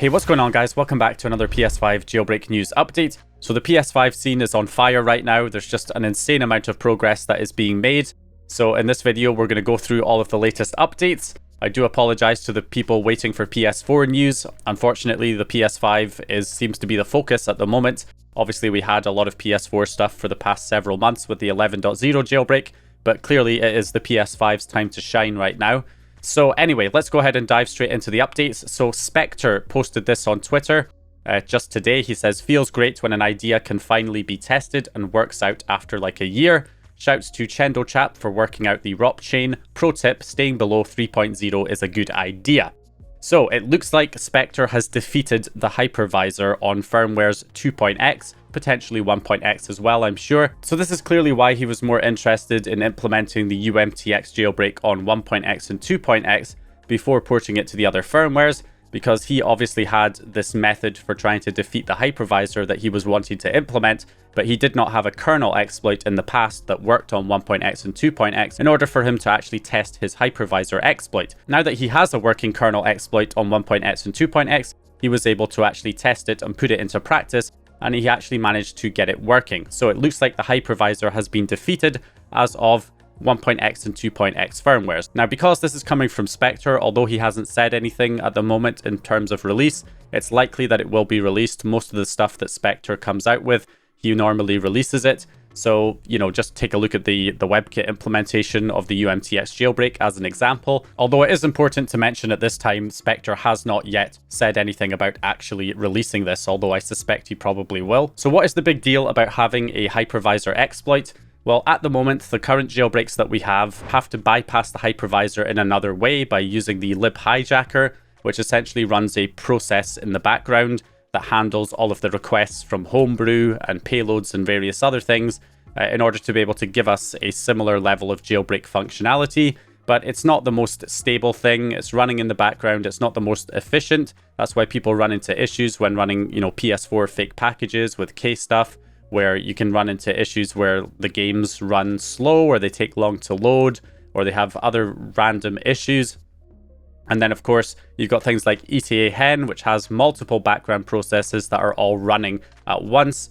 Hey, what's going on, guys? Welcome back to another PS5 jailbreak news update. So the PS5 scene is on fire right now. There's just an insane amount of progress that is being made. So in this video, we're going to go through all of the latest updates. I do apologize to the people waiting for PS4 news. Unfortunately, the PS5 seems to be the focus at the moment. Obviously, we had a lot of PS4 stuff for the past several months with the 11.0 jailbreak, but clearly it is the PS5's time to shine right now. So anyway, let's go ahead and dive straight into the updates. So Specter posted this on Twitter just today. He says, feels great when an idea can finally be tested and works out after like a year. Shouts to Chendo Chap for working out the ROP chain. Pro tip, staying below 3.0 is a good idea. So it looks like Specter has defeated the Hypervisor on firmware's 2.x, potentially 1.x as well, I'm sure. So this is clearly why he was more interested in implementing the umtx jailbreak on 1.x and 2.x before porting it to the other firmwares, because he obviously had this method for trying to defeat the Hypervisor that he was wanting to implement, but he did not have a kernel exploit in the past that worked on 1.x and 2.x in order for him to actually test his Hypervisor exploit. Now that he has a working kernel exploit on 1.x and 2.x, he was able to actually test it and put it into practice, and he actually managed to get it working. So it looks like the Hypervisor has been defeated as of 1.x and 2.x firmwares. Now, because this is coming from Specter, although he hasn't said anything at the moment in terms of release, it's likely that it will be released. Most of the stuff that Specter comes out with, he normally releases it. So, you know, just take a look at the WebKit implementation of the umtx jailbreak as an example. Although it is important to mention at this time, Specter has not yet said anything about actually releasing this, although I suspect he probably will. So what is the big deal about having a Hypervisor exploit? Well, at the moment, the current jailbreaks that we have to bypass the Hypervisor in another way by using the libhijacker, which essentially runs a process in the background that handles all of the requests from Homebrew and Payloads and various other things in order to be able to give us a similar level of jailbreak functionality. But it's not the most stable thing. It's running in the background. It's not the most efficient. That's why people run into issues when running, you know, PS4 fake packages with Kstuff, where you can run into issues where the games run slow or they take long to load or they have other random issues. And then, of course, you've got things like ETA Hen, which has multiple background processes that are all running at once,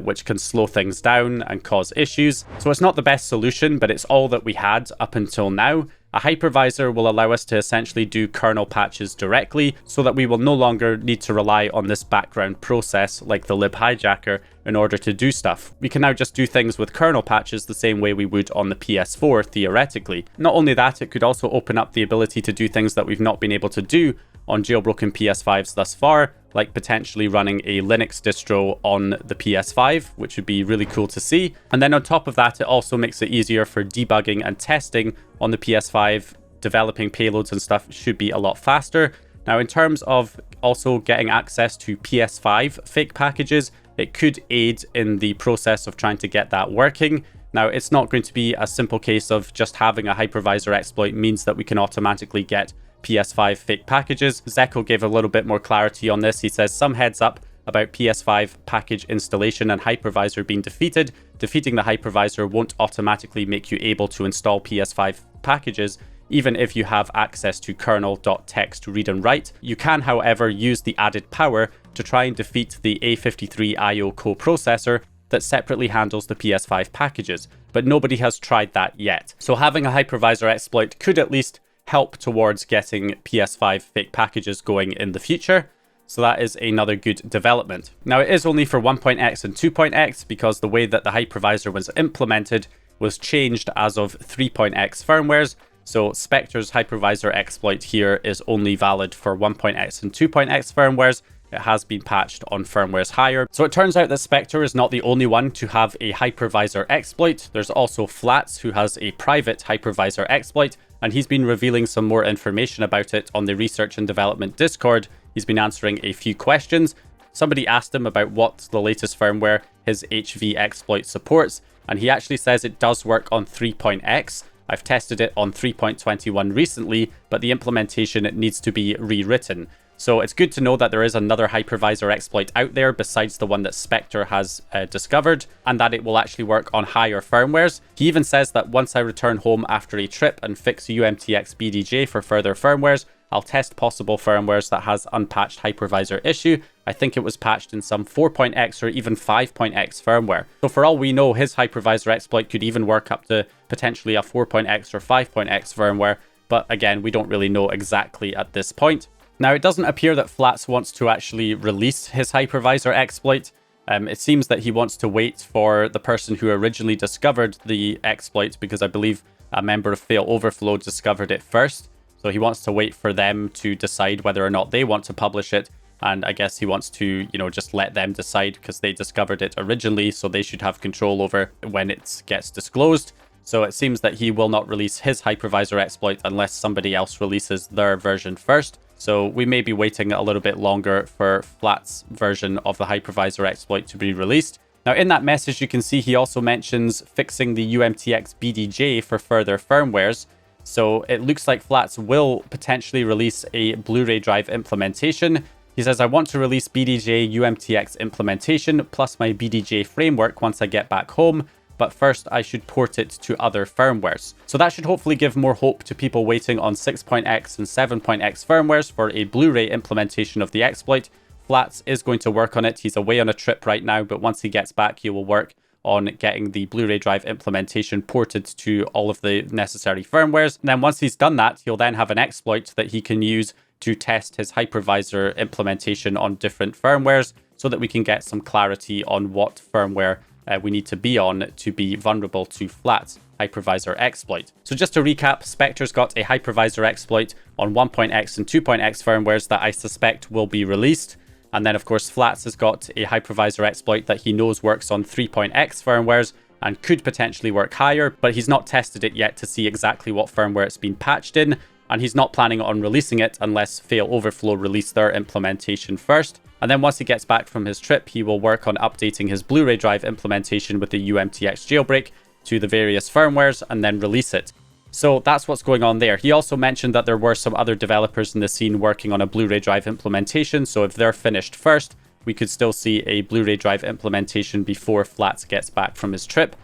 which can slow things down and cause issues. So it's not the best solution, but it's all that we had up until now. A Hypervisor will allow us to essentially do kernel patches directly so that we will no longer need to rely on this background process like the libhijacker in order to do stuff. We can now just do things with kernel patches the same way we would on the PS4 theoretically. Not only that, it could also open up the ability to do things that we've not been able to do on jailbroken PS5s thus far, like potentially running a Linux distro on the PS5, which would be really cool to see. And then on top of that, it also makes it easier for debugging and testing on the PS5. Developing payloads and stuff should be a lot faster. Now, in terms of also getting access to PS5 fake packages, it could aid in the process of trying to get that working. Now, it's not going to be a simple case of just having a Hypervisor exploit means that we can automatically get PS5 fake packages. Zeko gave a little bit more clarity on this. He says, some heads up about PS5 package installation and Hypervisor being defeated. Defeating the Hypervisor won't automatically make you able to install PS5 packages, even if you have access to kernel.txt read and write. You can, however, use the added power to try and defeat the A53IO coprocessor that separately handles the PS5 packages, but nobody has tried that yet. So having a Hypervisor exploit could at least help towards getting PS5 fake packages going in the future. So that is another good development. Now, it is only for 1.x and 2.x because the way that the Hypervisor was implemented was changed as of 3.x firmwares. So Specter's Hypervisor exploit here is only valid for 1.x and 2.x firmwares. It has been patched on firmwares higher. So it turns out that Specter is not the only one to have a Hypervisor exploit. There's also Flats, who has a private Hypervisor exploit, and he's been revealing some more information about it on the research and development Discord. He's been answering a few questions. Somebody asked him about what the latest firmware his HV exploit supports, and he actually says it does work on 3.x. I've tested it on 3.21 recently, but the implementation needs to be rewritten. So it's good to know that there is another Hypervisor exploit out there besides the one that Specter has discovered, and that it will actually work on higher firmwares. He even says that once I return home after a trip and fix umtx BDJ for further firmwares, I'll test possible firmwares that has unpatched hypervisor issue. I think it was patched in some 4.x or even 5.x firmware. So for all we know, his hypervisor exploit could even work up to potentially a 4.x or 5.x firmware. But again, we don't really know exactly at this point. Now, it doesn't appear that Flats wants to actually release his hypervisor exploit. It seems that he wants to wait for the person who originally discovered the exploit, because I believe a member of Fail Overflow discovered it first. So he wants to wait for them to decide whether or not they want to publish it. And I guess he wants to, just let them decide because they discovered it originally. So they should have control over when it gets disclosed. So it seems that he will not release his hypervisor exploit unless somebody else releases their version first. So we may be waiting a little bit longer for Flat's version of the hypervisor exploit to be released. Now, in that message, you can see he also mentions fixing the umtx BDJ for further firmwares. So it looks like Flats will potentially release a Blu-ray drive implementation. He says, I want to release BDJ umtx implementation plus my BDJ framework once I get back home. But first I should port it to other firmwares. So that should hopefully give more hope to people waiting on 6.x and 7.x firmwares for a Blu-ray implementation of the exploit. Flats is going to work on it. He's away on a trip right now, but once he gets back, he will work on getting the Blu-ray drive implementation ported to all of the necessary firmwares. And then once he's done that, he'll then have an exploit that he can use to test his hypervisor implementation on different firmwares so that we can get some clarity on what firmware we need to be on to be vulnerable to Flat's hypervisor exploit. So just to recap, Specter's got a hypervisor exploit on 1.x and 2.x firmwares that I suspect will be released. And then of course Flats has got a hypervisor exploit that he knows works on 3.x firmwares and could potentially work higher, but he's not tested it yet to see exactly what firmware it's been patched in, and he's not planning on releasing it unless Fail Overflow release their implementation first. And then once he gets back from his trip, he will work on updating his Blu-ray drive implementation with the umtx jailbreak to the various firmwares and then release it. So that's what's going on there. He also mentioned that there were some other developers in the scene working on a Blu-ray drive implementation. So if they're finished first, we could still see a Blu-ray drive implementation before Flats gets back from his trip.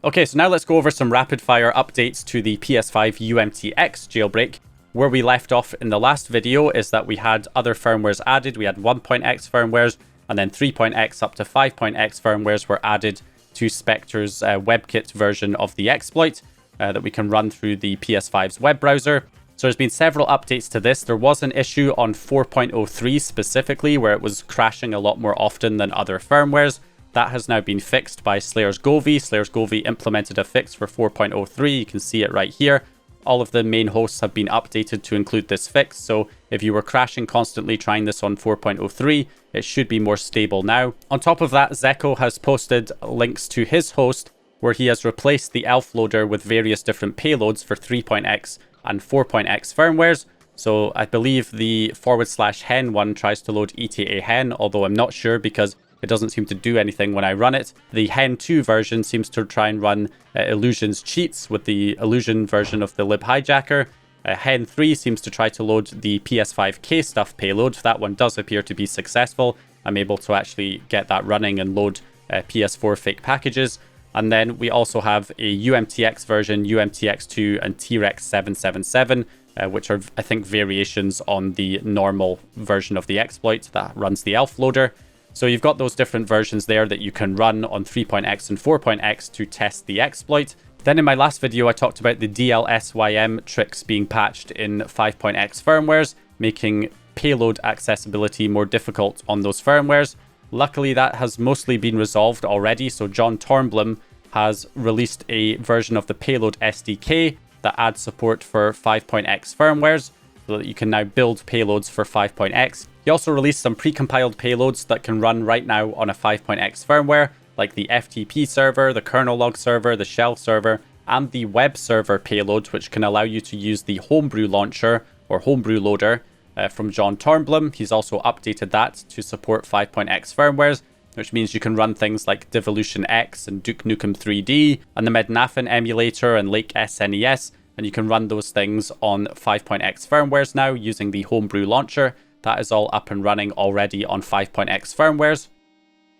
Okay, so now let's go over some rapid fire updates to the PS5 umtx jailbreak. Where we left off in the last video is that we had other firmwares added. We had 1.x firmwares, and then 3.x up to 5.x firmwares were added to Specter's WebKit version of the exploit that we can run through the PS5's web browser. So there's been several updates to this. There was an issue on 4.03 specifically where it was crashing a lot more often than other firmwares. That has now been fixed by Slayer's Govy. Slayer's Govy implemented a fix for 4.03. You can see it right here. All of the main hosts have been updated to include this fix. So if you were crashing constantly trying this on 4.03, it should be more stable now. On top of that, Zeko has posted links to his host where he has replaced the elf loader with various different payloads for 3.x and 4.x firmwares. So I believe the /hen one tries to load ETA hen, although I'm not sure because it doesn't seem to do anything when I run it. The Hen 2 version seems to try and run Illusion's cheats with the Illusion version of the libhijacker. Hen 3 seems to try to load the PS5 Kstuff payload. That one does appear to be successful. I'm able to actually get that running and load PS4 fake packages. And then we also have a umtx version, umtx2, and T-Rex 777, which are, I think, variations on the normal version of the exploit that runs the elf loader. So you've got those different versions there that you can run on 3.x and 4.x to test the exploit. Then in my last video, I talked about the DLSYM tricks being patched in 5.x firmwares, making payload accessibility more difficult on those firmwares. Luckily, that has mostly been resolved already. So John Tornblum has released a version of the Payload SDK that adds support for 5.x firmwares so that you can now build payloads for 5.x. He also released some pre-compiled payloads that can run right now on a 5.x firmware, like the FTP server, the kernel log server, the shell server, and the web server payload, which can allow you to use the homebrew launcher or homebrew loader from John Tornblum. He's also updated that to support 5.x firmwares, which means you can run things like Devolution X and Duke Nukem 3D and the Mednafen emulator and Lake SNES, and you can run those things on 5.x firmwares now using the homebrew launcher. That is all up and running already on 5.x firmwares.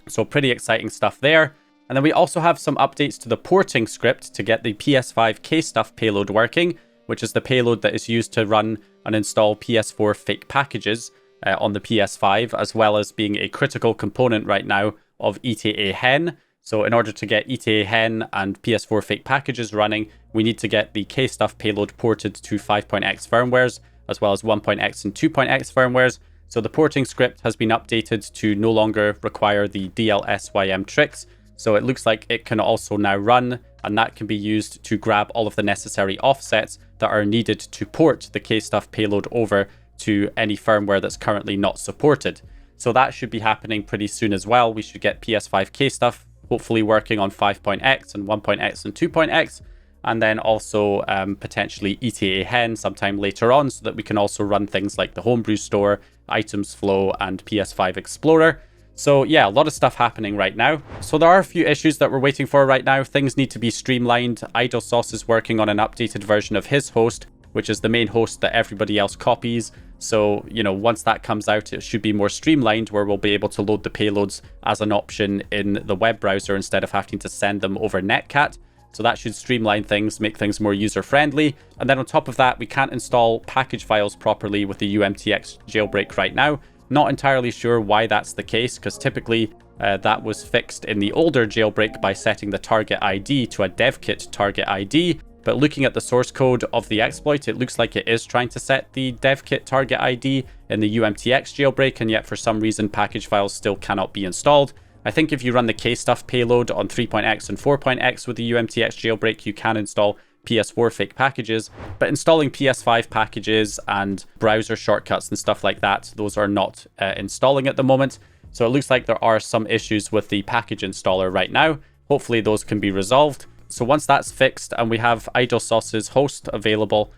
So pretty exciting stuff there. And then we also have some updates to the porting script to get the PS5 Kstuff payload working, which is the payload that is used to run and install PS4 fake packages on the PS5, as well as being a critical component right now of ETA Hen. So in order to get ETA Hen and PS4 fake packages running, we need to get the Kstuff payload ported to 5.x firmwares, as well as 1.x and 2.x firmwares. So the porting script has been updated to no longer require the DLSYM tricks. So it looks like it can also now run, and that can be used to grab all of the necessary offsets that are needed to port the Kstuff payload over to any firmware that's currently not supported. So that should be happening pretty soon as well. We should get PS5 Kstuff hopefully working on 5.x and 1.x and 2.x, and then also potentially ETA Hen sometime later on, so that we can also run things like the Homebrew Store, Items Flow, and PS5 Explorer. So yeah, a lot of stuff happening right now. So there are a few issues that we're waiting for right now. Things need to be streamlined. IdleSauce is working on an updated version of his host, which is the main host that everybody else copies. So, you know, once that comes out, it should be more streamlined, where we'll be able to load the payloads as an option in the web browser instead of having to send them over Netcat. So that should streamline things, make things more user-friendly. And then on top of that, we can't install package files properly with the umtx jailbreak right now. Not entirely sure why that's the case, because typically that was fixed in the older jailbreak by setting the target ID to a devkit target ID. But looking at the source code of the exploit, it looks like it is trying to set the devkit target ID in the umtx jailbreak, and yet for some reason package files still cannot be installed. I think if you run the Kstuff payload on 3.x and 4.x with the umtx jailbreak, you can install PS4 fake packages, but installing PS5 packages and browser shortcuts and stuff like that, those are not installing at the moment. So it looks like there are some issues with the package installer right now. Hopefully those can be resolved. So once that's fixed and we have IdleSauce's host available,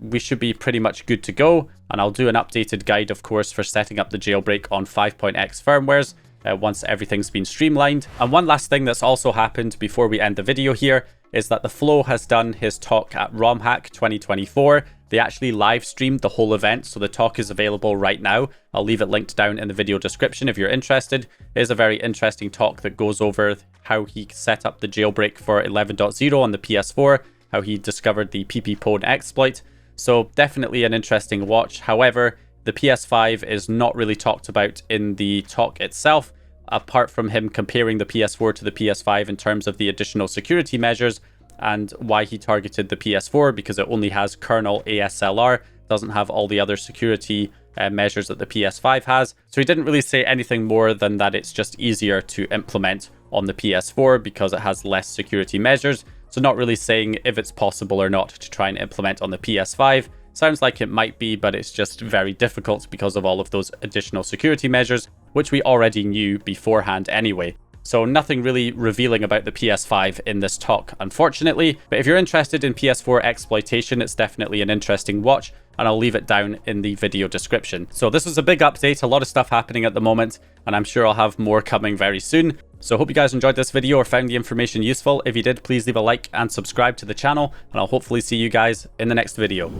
we should be pretty much good to go. And I'll do an updated guide, of course, for setting up the jailbreak on 5.x firmwares once everything's been streamlined. And one last thing that's also happened before we end the video here is that TheFlow has done his talk at RomHack 2024. They actually live streamed the whole event, so the talk is available right now. I'll leave it linked down in the video description if you're interested. It is a very interesting talk that goes over how he set up the jailbreak for 11.0 on the PS4, how he discovered the pp-pwn exploit. So definitely an interesting watch. However, the PS5 is not really talked about in the talk itself, apart from him comparing the PS4 to the PS5 in terms of the additional security measures and why he targeted the PS4, because it only has kernel ASLR, doesn't have all the other security measures that the PS5 has. So he didn't really say anything more than that it's just easier to implement on the PS4 because it has less security measures. So not really saying if it's possible or not to try and implement on the PS5. Sounds like it might be, but it's just very difficult because of all of those additional security measures, which we already knew beforehand anyway. So nothing really revealing about the PS5 in this talk, unfortunately. But if you're interested in PS4 exploitation, it's definitely an interesting watch, and I'll leave it down in the video description. So this was a big update, a lot of stuff happening at the moment, and I'm sure I'll have more coming very soon. So hope you guys enjoyed this video or found the information useful. If you did, please leave a like and subscribe to the channel, and I'll hopefully see you guys in the next video.